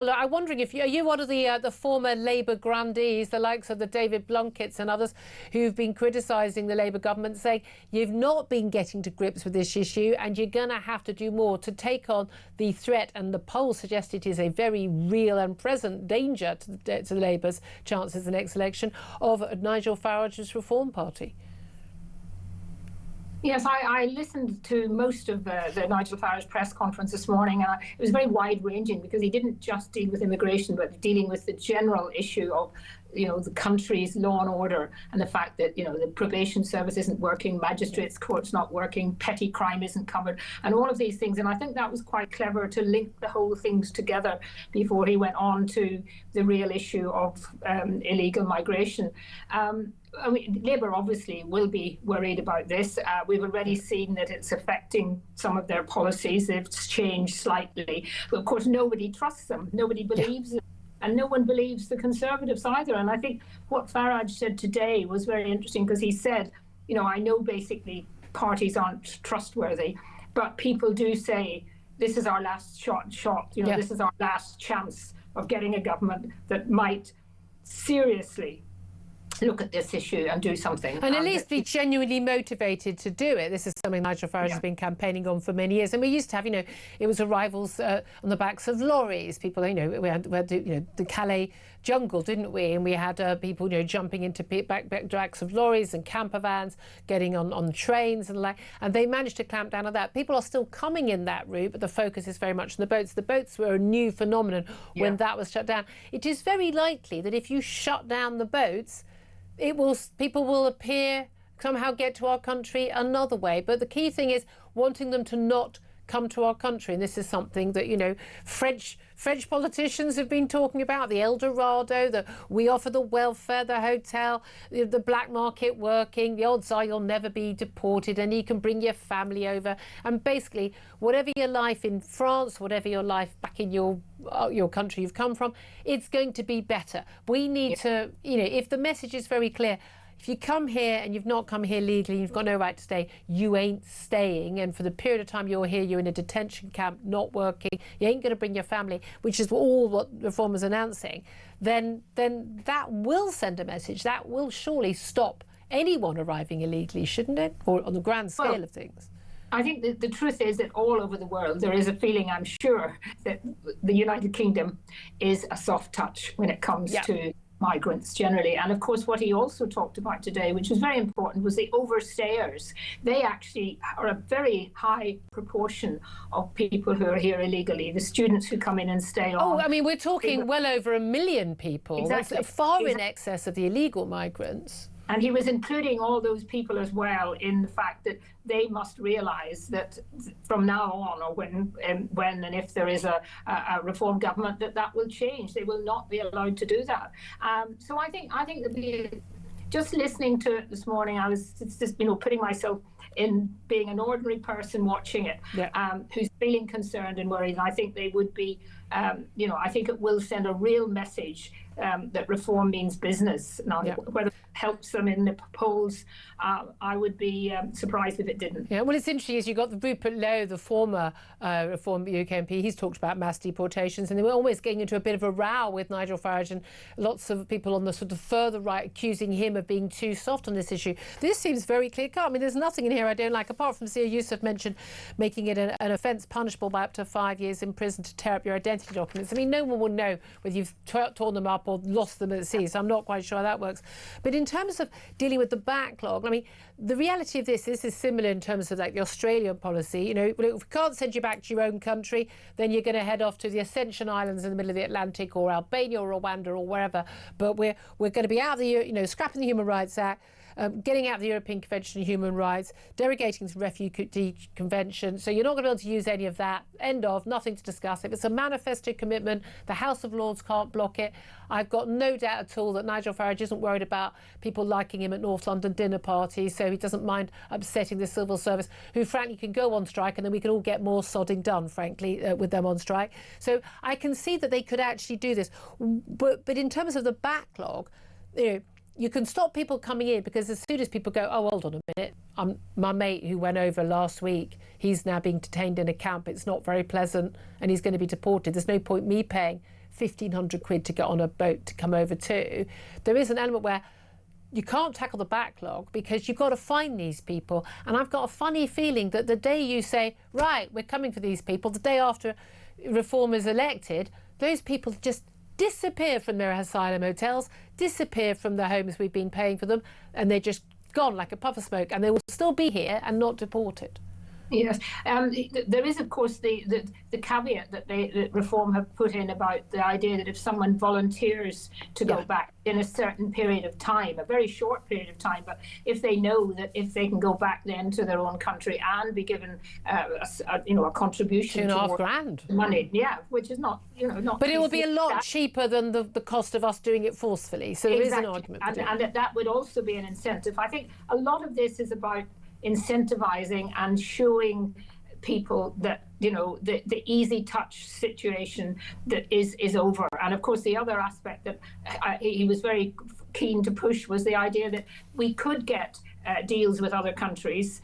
Well, I'm wondering if are you one of the former Labour grandees, the likes of the David Blunketts and others, who've been criticising the Labour government, saying you've not been getting to grips with this issue and you're going to have to do more to take on the threat, and the polls suggest it is a very real and present danger to the Labour's chances in the next election, of Nigel Farage's Reform Party. Yes, I listened to most of the Nigel Farage press conference this morning, and it was very wide-ranging because he didn't just deal with immigration, but dealing with the general issue of, the country's law and order, and the fact that, the probation service isn't working, magistrates' courts not working, petty crime isn't covered, and all of these things. And I think that was quite clever to link the whole things together before he went on to the real issue of illegal migration. I mean, Labour obviously will be worried about this. We've already seen that it's affecting some of their policies. They've changed slightly. But of course, nobody trusts them. Nobody believes them. And no one believes the Conservatives either. And I think what Farage said today was very interesting, because he said, I know basically parties aren't trustworthy, but people do say this is our last shot. This is our last chance of getting a government that might seriously look at this issue and do something. And at least be genuinely motivated to do it. This is something Nigel Farage has been campaigning on for many years. And we used to have, it was arrivals on the backs of lorries. People, we had the Calais jungle, didn't we? And we had people, jumping into backs of lorries and camper vans, getting on trains and and they managed to clamp down on that. People are still coming in that route, but the focus is very much on the boats. The boats were a new phenomenon when that was shut down. It is very likely that if you shut down the boats, people will appear, somehow get to our country another way. But the key thing is wanting them to not come to our country. And this is something that, French politicians have been talking about, the El Dorado, that we offer the welfare, the hotel, the black market working. The odds are you'll never be deported and you can bring your family over. And basically, whatever your life in France, whatever your life back in your country you've come from, it's going to be better. We need to, if the message is very clear, if you come here and you've not come here legally, you've got no right to stay, you ain't staying. And for the period of time you're here, you're in a detention camp, not working, you ain't going to bring your family, which is all what Reform is announcing, then that will send a message. That will surely stop anyone arriving illegally, shouldn't it? Or on the grand scale of things. I think that the truth is that all over the world, there is a feeling, I'm sure, that the United Kingdom is a soft touch when it comes to migrants generally. And of course, what he also talked about today, which was very important, was the overstayers. They actually are a very high proportion of people who are here illegally, the students who come in and stay on. Oh, I mean, we're talking well over 1 million people. Exactly. That's far in excess of the illegal migrants. And he was including all those people as well in the fact that they must realise that from now on, or when and if there is a Reform government, that will change. They will not be allowed to do that. So I think that just listening to it this morning, I was just putting myself in being an ordinary person watching it, who's feeling concerned and worried. And I think they would be, I think it will send a real message that Reform means business. Now, whether it helps them in the polls, I would be surprised if it didn't. Yeah, well, it's interesting is you've got the Rupert Lowe, the former Reform UK MP. He's talked about mass deportations, and they were always getting into a bit of a row with Nigel Farage, and lots of people on the sort of further right accusing him of being too soft on this issue. This seems very clear-cut. I mean, there's nothing in here I don't like, apart from Zia Yusuf mentioned making it an offence punishable by up to 5 years in prison to tear up your identity documents. I mean, no one will know whether you've torn them up or lost them at sea, so I'm not quite sure how that works. But in terms of dealing with the backlog, I mean, the reality of this is similar in terms of like the Australian policy. If we can't send you back to your own country, then you're going to head off to the Ascension Islands in the middle of the Atlantic, or Albania or Rwanda or wherever. But we're going to be out of the, scrapping the Human Rights Act, getting out of the European Convention on Human Rights, derogating the Refugee Convention. So you're not going to be able to use any of that. End of, nothing to discuss. If it's a manifesto commitment, the House of Lords can't block it. I've got no doubt at all that Nigel Farage isn't worried about people liking him at North London dinner parties, so he doesn't mind upsetting the civil service, who frankly can go on strike, and then we can all get more sodding done, frankly, with them on strike. So I can see that they could actually do this. But in terms of the backlog, you can stop people coming in, because as soon as people go, oh, hold on a minute, my mate who went over last week, he's now being detained in a camp, it's not very pleasant, and he's going to be deported. There's no point me paying 1,500 quid to get on a boat to come over to. There is an element where you can't tackle the backlog because you've got to find these people. And I've got a funny feeling that the day you say, right, we're coming for these people, the day after Reform is elected, those people just disappear from their asylum hotels, disappear from the homes we've been paying for them, and they're just gone like a puff of smoke, and they will still be here and not deported. Yes, there is, of course, the caveat that that Reform have put in about the idea that if someone volunteers to go back in a certain period of time, a very short period of time, but if they know that if they can go back then to their own country and be given, a contribution, £2.5 grand money, which is not, not. But it will be a lot cheaper than the cost of us doing it forcefully. So there is an argument. And that would also be an incentive. I think a lot of this is about incentivizing and showing people that the easy touch situation that is over. And of course the other aspect that he was very keen to push was the idea that we could get deals with other countries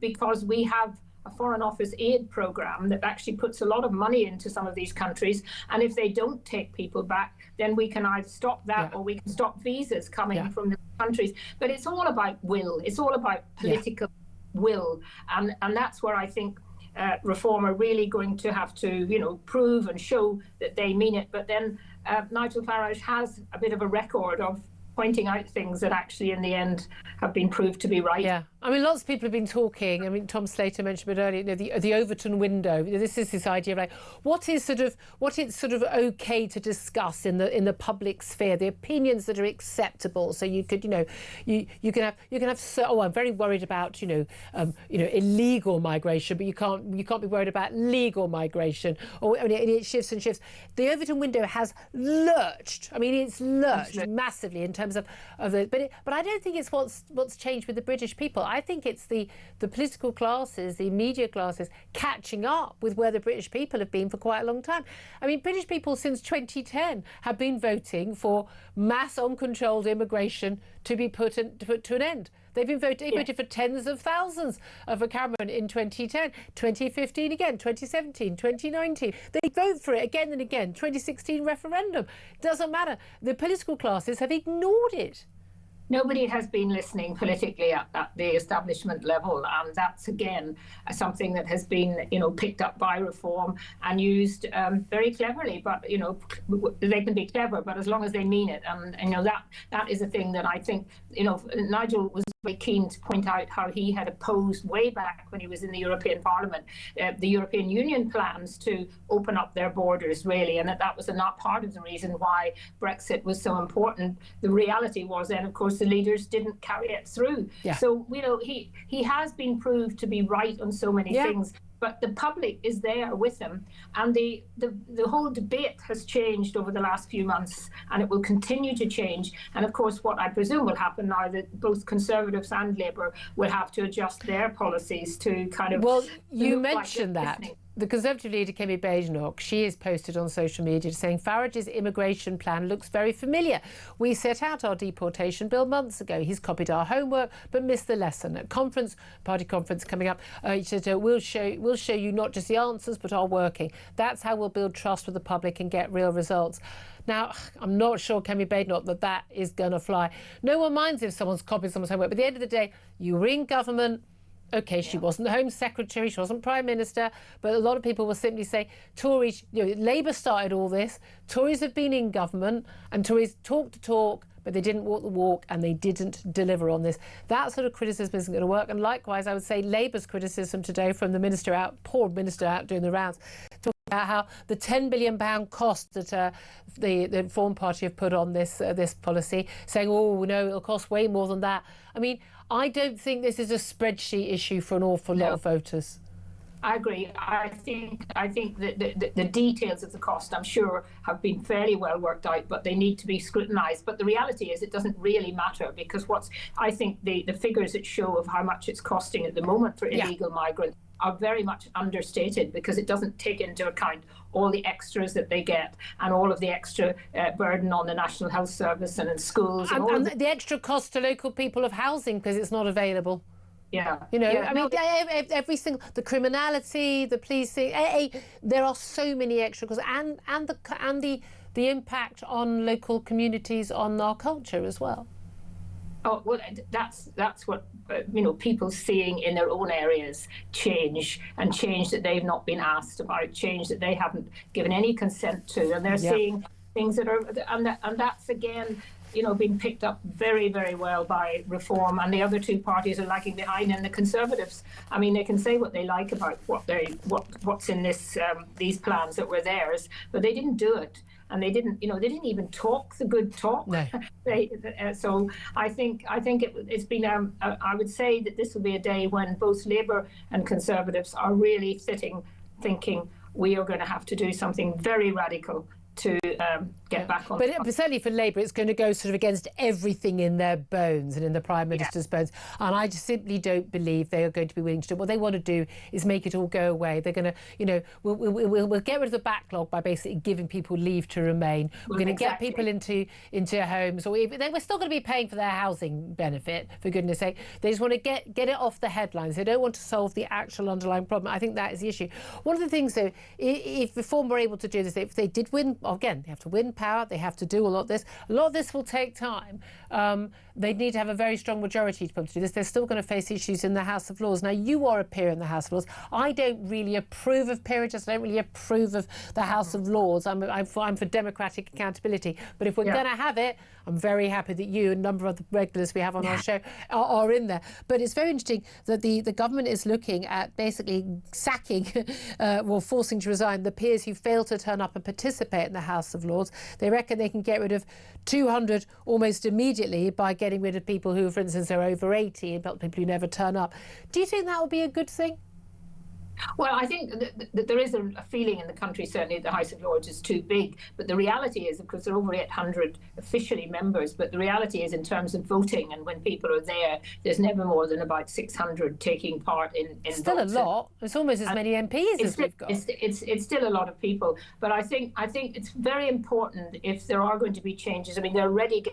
because we have a Foreign Office aid program that actually puts a lot of money into some of these countries, and if they don't take people back, then we can either stop that or we can stop visas coming from the countries. But it's all about will. It's all about political will, and that's where I think Reform are really going to have to prove and show that they mean it. But then Nigel Farage has a bit of a record of pointing out things that actually in the end have been proved to be right. Yeah, I mean, lots of people have been talking. I mean, Tom Slater mentioned a bit earlier, the Overton window. This is this idea of like what it's sort of okay to discuss in the public sphere, the opinions that are acceptable. So you could, you can have. I'm very worried about illegal migration, but you can't be worried about legal migration. Or it shifts and shifts. The Overton window has lurched. I mean, it's lurched massively in terms of the. But I don't think it's what's changed with the British people. I think it's the political classes, the media classes, catching up with where the British people have been for quite a long time. I mean, British people since 2010 have been voting for mass uncontrolled immigration to be put to an end. They've been voted for tens of thousands for Cameron in 2010, 2015 again, 2017, 2019. They vote for it again and again. 2016 referendum. Doesn't matter. The political classes have ignored it. Nobody has been listening politically at the establishment level, and that's again something that has been, picked up by Reform and used very cleverly. But they can be clever, but as long as they mean it, and that is a thing that I think Nigel was very keen to point out how he had opposed way back when he was in the European Parliament, the European Union plans to open up their borders, really, and that was not part of the reason why Brexit was so important. The reality was then, of course, the leaders didn't carry it through. Yeah. So, he has been proved to be right on so many things. But the public is there with him, and the whole debate has changed over the last few months, and it will continue to change. And of course, what I presume will happen now that both Conservatives and Labour will have to adjust their policies to kind of. Well, you mentioned that. The Conservative leader, Kemi Badenoch, she is posted on social media saying Farage's immigration plan looks very familiar. We set out our deportation bill months ago. He's copied our homework but missed the lesson. At party conference coming up, he said, we'll show you not just the answers but our working. That's how we'll build trust with the public and get real results. Now, I'm not sure, Kemi Badenoch, that is going to fly. No one minds if someone's copied someone's homework, but at the end of the day, you were in government. OK, she wasn't the Home Secretary, she wasn't Prime Minister, but a lot of people will simply say, Tories, Labour started all this, Tories have been in government, and Tories talk the talk, but they didn't walk the walk, and they didn't deliver on this. That sort of criticism isn't going to work. And likewise, I would say Labour's criticism today from the poor minister out doing the rounds, talking about how the £10 billion cost that the Reform Party have put on this policy, saying, oh, no, it'll cost way more than that. I mean, I don't think this is a spreadsheet issue for an awful lot of voters. I agree. I think that the details of the cost, I'm sure, have been fairly well worked out, but they need to be scrutinised. But the reality is it doesn't really matter, because I think the figures that show of how much it's costing at the moment for illegal migrants are very much understated, because it doesn't take into account all the extras that they get and all of the extra burden on the National Health Service and in schools. And the extra cost to local people of housing because it's not available. Yeah. You know, Yeah, I mean, every single, the criminality, the policing, there are so many extra causes, and the impact on local communities, on our culture as well. Oh, well, that's what people seeing in their own areas change that they've not been asked about, change that they haven't given any consent to, and they're seeing things that are, and that's again, being picked up very, very well by Reform, and the other two parties are lagging behind. And the Conservatives, I mean, they can say what they like about what's in these plans that were theirs, but they didn't do it. And they didn't even talk the good talk. No. So I think it's been. I would say that this will be a day when both Labour and Conservatives are really sitting, thinking we are going to have to do something very radical to get back on. But certainly for Labour, it's going to go sort of against everything in their bones and in the Prime Minister's bones. And I just simply don't believe they are going to be willing to do it. What they want to do is make it all go away. They're going to, we'll get rid of the backlog by basically giving people leave to remain. We're going to get people into homes, or we're still going to be paying for their housing benefit, for goodness sake. They just want to get it off the headlines. They don't want to solve the actual underlying problem. I think that is the issue. One of the things, though, if Reform were able to do this, if they did win, again, they have to win power, they have to do a lot of this. A lot of this will take time. They need to have a very strong majority to be able to do this. They're still going to face issues in the House of Lords. Now, you are a peer in the House of Lords. I don't really approve of peerages. I don't really approve of the House of Lords. I'm for democratic accountability. But if we're going to have it, I'm very happy that you and a number of the regulars we have on our show are in there. But it's very interesting that the government is looking at basically sacking, forcing to resign the peers who fail to turn up and participate in the House of Lords. They reckon they can get rid of 200 almost immediately by getting rid of people who, for instance, are over 80, and people who never turn up. Do you think that would be a good thing? Well, I think that there is a feeling in the country, certainly the House of Lords is too big. But the reality is, of course, there are over 800 officially members. But the reality is, in terms of voting, and when people are there, there's never more than about 600 taking part in still votes. A lot. It's almost as many MPs as we've got. It's still a lot of people. But I think it's very important, if there are going to be changes. I mean, they're already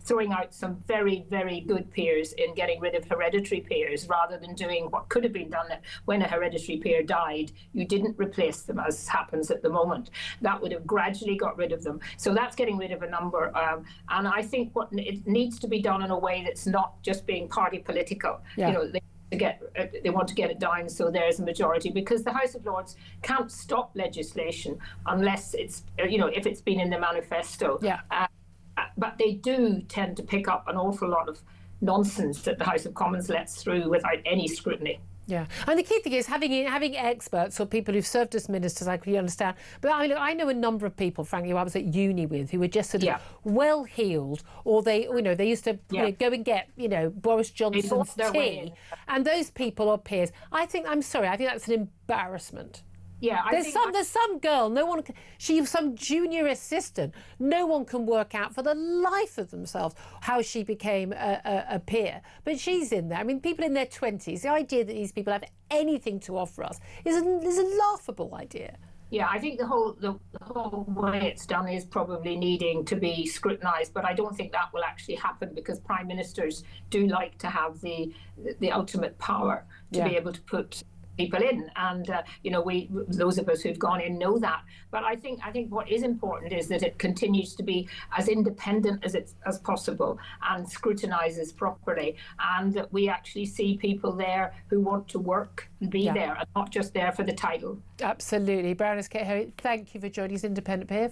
throwing out some very, very good peers in getting rid of hereditary peers, rather than doing what could have been done when a hereditary peer died. You didn't replace them, as happens at the moment. That would have gradually got rid of them. So that's getting rid of a number. And I think it needs to be done in a way that's not just being party political. Yeah. They want to get it down so there's a majority, because the House of Lords can't stop legislation unless it's, if it's been in the manifesto. Yeah. But they do tend to pick up an awful lot of nonsense that the House of Commons lets through without any scrutiny. Yeah, and the key thing is having experts or people who've served as ministers. I can understand, but I know a number of people, frankly, who I was at uni with, who were just sort of well-heeled, or they used to go and get Boris Johnson's tea, and those people are peers. I think that's an embarrassment. Yeah, there's some girl, she's some junior assistant. No one can work out for the life of themselves how she became a peer. But she's in there. I mean, people in their 20s, the idea that these people have anything to offer us is a laughable idea. Yeah, I think the whole way it's done is probably needing to be scrutinised, but I don't think that will actually happen, because prime ministers do like to have the ultimate power to be able to put people in, and those of us who've gone in know that. But I think what is important is that it continues to be as independent as possible and scrutinises properly, and that we actually see people there who want to work and be there, and not just there for the title. Absolutely. Baroness Kate Hoey, thank you for joining us, independent peer.